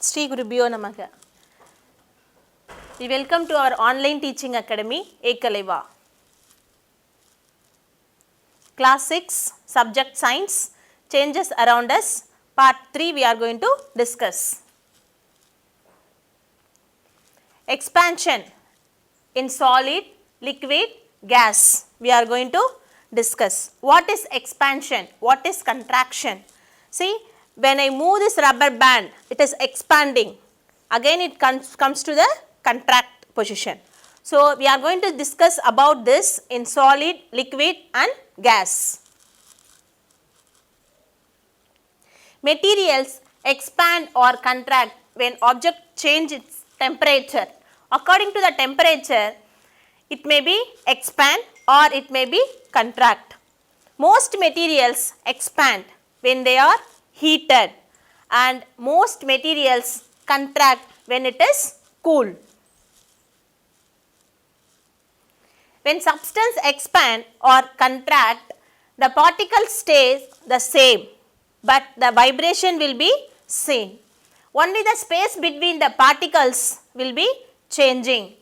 Sri Gurubhyo Namaha. We welcome to our online teaching academy, Ekaleva. Class 6, Subject Science, Changes Around Us, Part 3 we are going to discuss. Expansion in solid, liquid, gas we are going to discuss. What is expansion? What is contraction? See, when I move this rubber band, it is expanding. Again it comes to the contract position. So, we are going to discuss about this in solid, liquid and gas. Materials expand or contract when object change its temperature. According to the temperature, it may be expand or it may be contract. Most materials expand when they are heated and most materials contract when it is cool. When substance expand or contract, the particle stays the same, but the vibration will be same. Only the space between the particles will be changing.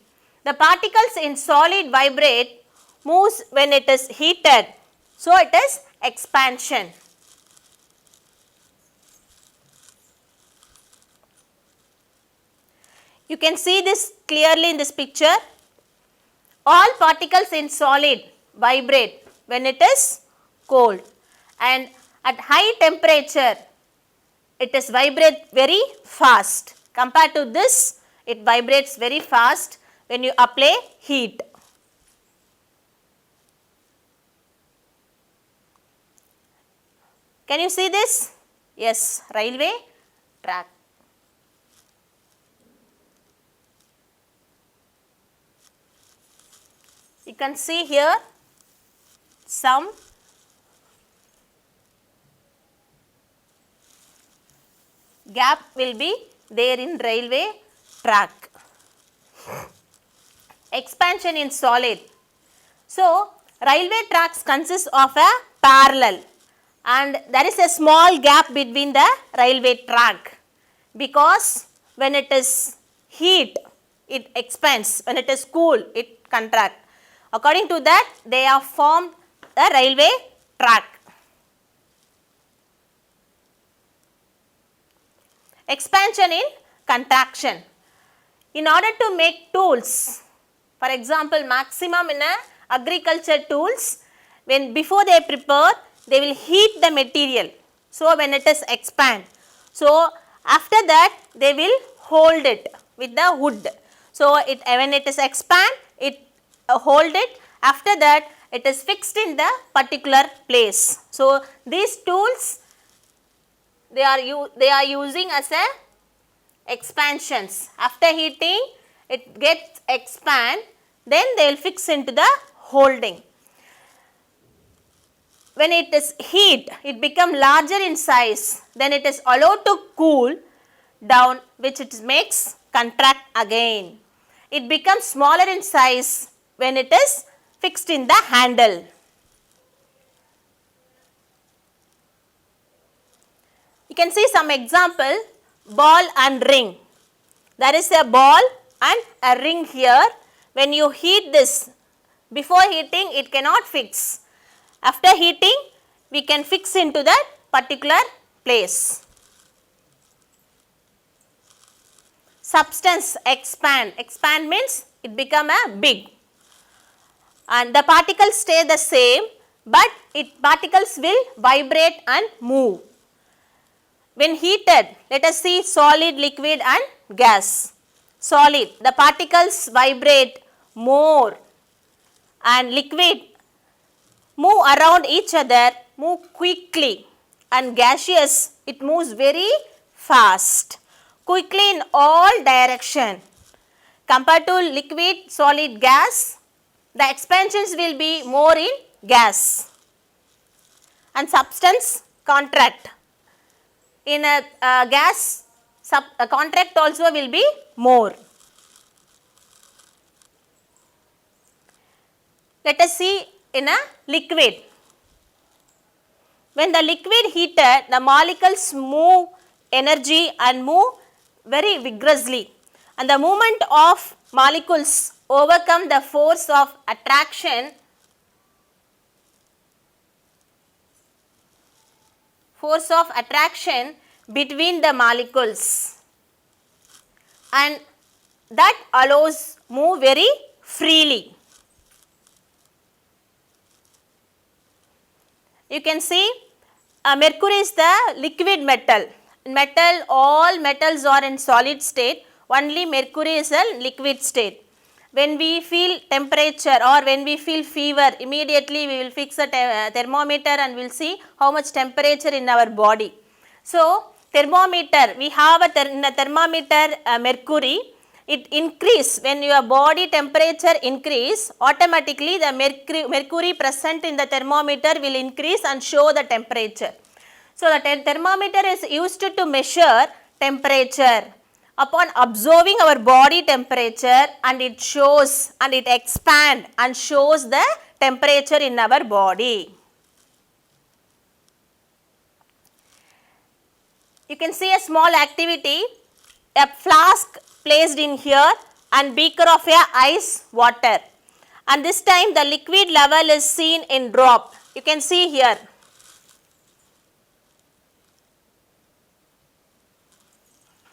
The particles in solid vibrate, moves when it is heated, so it is expansion. You can see this clearly in this picture. All particles in solid vibrate when it is cold, and at high temperature it is vibrate very fast. Compared to this, it vibrates very fast when you apply heat. Can you see this? Yes, railway track. You can see here some gap will be there in railway track. Expansion in solid. So, railway tracks consist of a parallel and there is a small gap between the railway track, because when it is heat it expands, when it is cool it contracts. According to that, they have formed the railway track. Expansion in contraction. In order to make tools, for example, maximum in a agriculture tools, when before they prepare, they will heat the material. So, when it is expand, so after that they will hold it with the wood. So, when it is expand, it hold it, after that it is fixed in the particular place. So, these tools they are using as a expansions. After heating it gets expand, then they will fix into the holding. When it is heat, it become larger in size, then it is allowed to cool down, which it makes contract again. It becomes smaller in size when it is fixed in the handle. You can see some example, ball and ring. There is a ball and a ring here. When you heat this, before heating it cannot fix. After heating we can fix into that particular place. Substance expand. Expand means it become a big. And the particles stay the same, but particles will vibrate and move. When heated, let us see solid, liquid and gas. Solid, the particles vibrate more, and liquid move around each other, move quickly, and gaseous, it moves very fast, quickly in all direction. Compared to liquid, solid, gas, the expansions will be more in gas, and substance contract. In a gas, contract also will be more. Let us see in a liquid. When the liquid heated, the molecules move energy and move very vigorously, and the movement of molecules overcome the force of attraction between the molecules, and that allows move very freely. You can see mercury is the liquid metal. All metals are in solid state, only mercury is a liquid state. When we feel temperature or when we feel fever, immediately we will fix a thermometer and we will see how much temperature in our body. So, thermometer, we have in the thermometer mercury, it increase when your body temperature increase, automatically the mercury present in the thermometer will increase and show the temperature. So, the thermometer is used to measure temperature. Upon observing our body temperature, and it shows and it expands and shows the temperature in our body. You can see a small activity, a flask placed in here and beaker of ice water, and this time the liquid level is seen in drop. You can see here.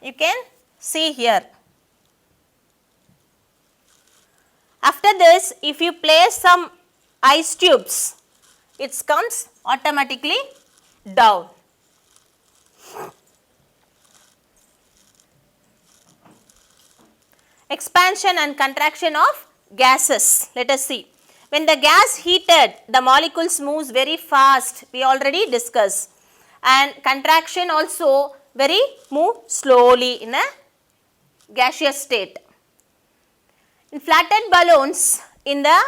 You can see here. After this, if you place some ice tubes, it comes automatically down. Expansion and contraction of gases. Let us see. When the gas heated, the molecules moves very fast. We already discussed. And contraction also very move slowly in a gaseous state. In flattened balloons in the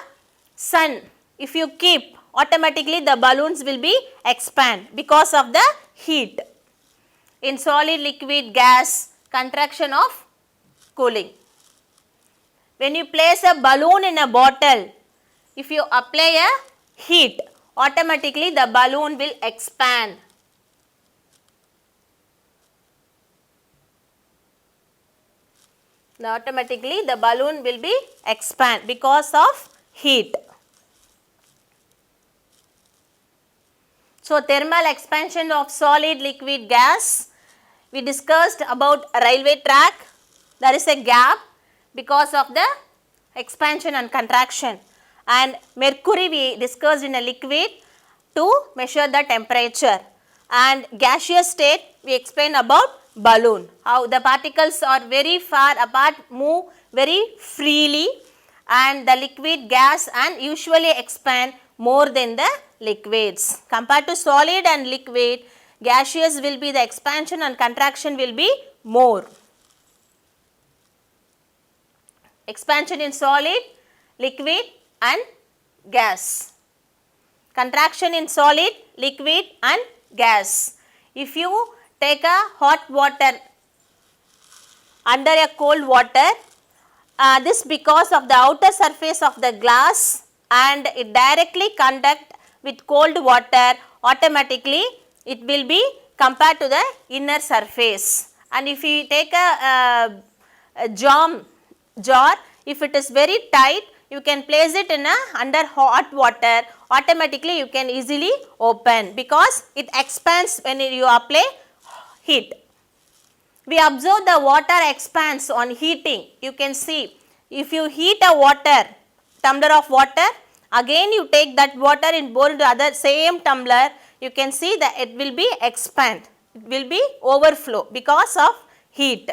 sun, if you keep, automatically the balloons will be expand because of the heat. In solid, liquid, gas, contraction of cooling. When you place a balloon in a bottle, if you apply a heat, automatically the balloon will expand. Automatically the balloon will be expand because of heat. So, thermal expansion of solid, liquid, gas. We discussed about a railway track. There is a gap because of the expansion and contraction, and mercury we discussed in a liquid to measure the temperature, and gaseous state we explained about balloon, how the particles are very far apart, move very freely, and the liquid, gas and usually expand more than the liquids. Compared to solid and liquid, gaseous will be the expansion and contraction will be more. Expansion in solid, liquid and gas. Contraction in solid, liquid and gas. If you take a hot water under a cold water, this because of the outer surface of the glass, and it directly contact with cold water, automatically it will be compared to the inner surface. And if you take a jar, if it is very tight, you can place it in a under hot water, automatically you can easily open because it expands when you apply heat. We observe the water expands on heating. You can see if you heat a water, tumbler of water, again you take that water and pour into other same tumbler, you can see that it will be expand, it will be overflow because of heat.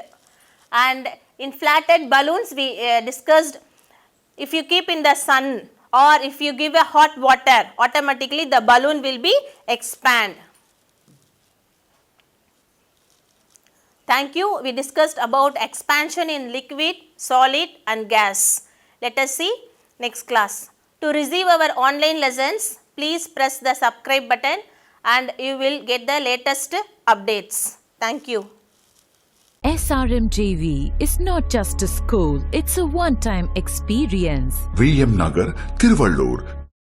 And in flattened balloons we discussed, if you keep in the sun or if you give a hot water, automatically the balloon will be expand. Thank you. We discussed about expansion in liquid, solid and gas. Let us see next class. To receive our online lessons, please press the subscribe button and you will get the latest updates. Thank you. SRMJV is not just a school, it's a one-time experience. VM Nagar, Tiruvallur,